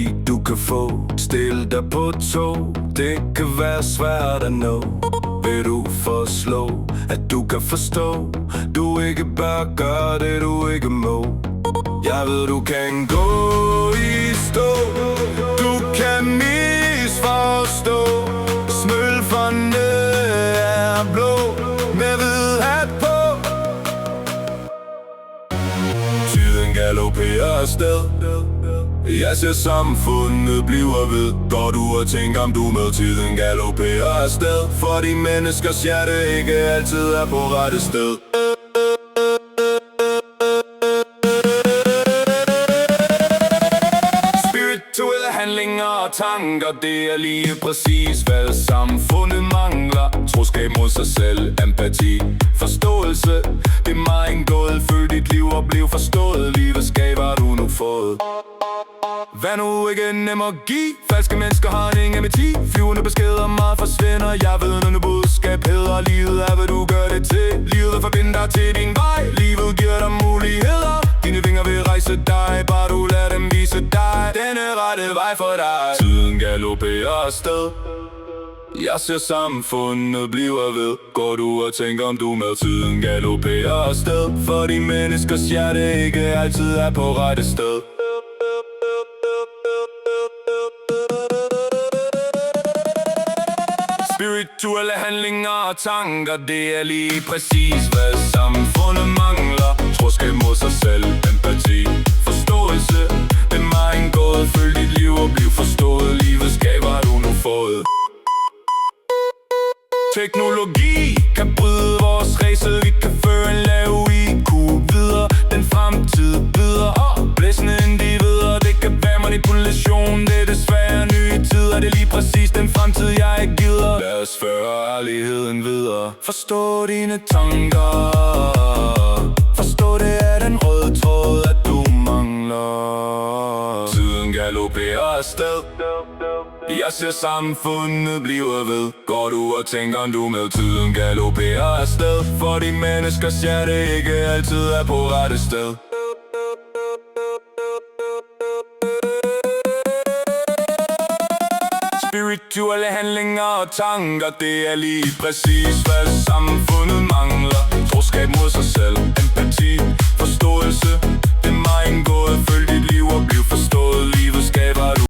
energi du kan få. Stil dig på tog, det kan være svært at nå. Vil du forslå, at du kan forstå, du ikke bør gøre det du ikke må. Jeg ved du kan gå i stå, du kan misforstå. Smølferne er blå med hvid hat på. Tiden galopperer afsted. Jeg ser samfundet bliver ved. Går du og tænker om du med? Tiden galopperer afsted. For de menneskers hjerte ikke altid er på rette sted. Spirituelle handlinger og tanker, det er lige præcis hvad samfundet mangler. Troskab mod sig selv, empati, forståelse. Det er mig en gåde. Følg dit liv og bliv forstået. Livet skaber du nu fået. Hvad nu ikke nem at give? Falske mennesker har en ingen empati. Flyvende beskeder meget forsvinder. Jeg ved noget budskab hedder livet er hvad du gør det til. Livet vil forbinde dig til din vej. Livet giver dig muligheder. Dine vinger vil rejse dig, bare du lader dem vise dig denne rette vej for dig. Tiden galopperer afsted. Jeg ser samfundet bliver ved. Går du og tænker om du med? Tiden galopperer afsted. For de menneskers hjerte ikke altid er på rette sted. Spirituelle handlinger og tanker, det er lige præcis hvad samfundet mangler. Troskab mod sig selv, empati, forståelse. Det er mig en gåde. Følg dit liv og bliv forstået. Livet skaber du nu fået. Teknologi kan bryde vores race. Vi kan føre en lav IQ videre. Den fremtid byder og blæsende individer. Det kan være manipulation, det er desværre nye tider. Det er lige præcis den fremtid jeg ikke gider. Lad os føre ærligheden videre. Forstå dine tanker. Forstå det er den røde tråd at du mangler. Tiden galopperer afsted. Jeg ser samfundet bliver ved. Går du og tænker om du med? Tiden galopperer afsted. For de menneskers hjerte ikke altid er på rette sted. Spirituelle handlinger og tanker, det er lige præcis hvad samfundet mangler. Troskab mod sig selv, empati, forståelse. Det er mig en gåde. Følg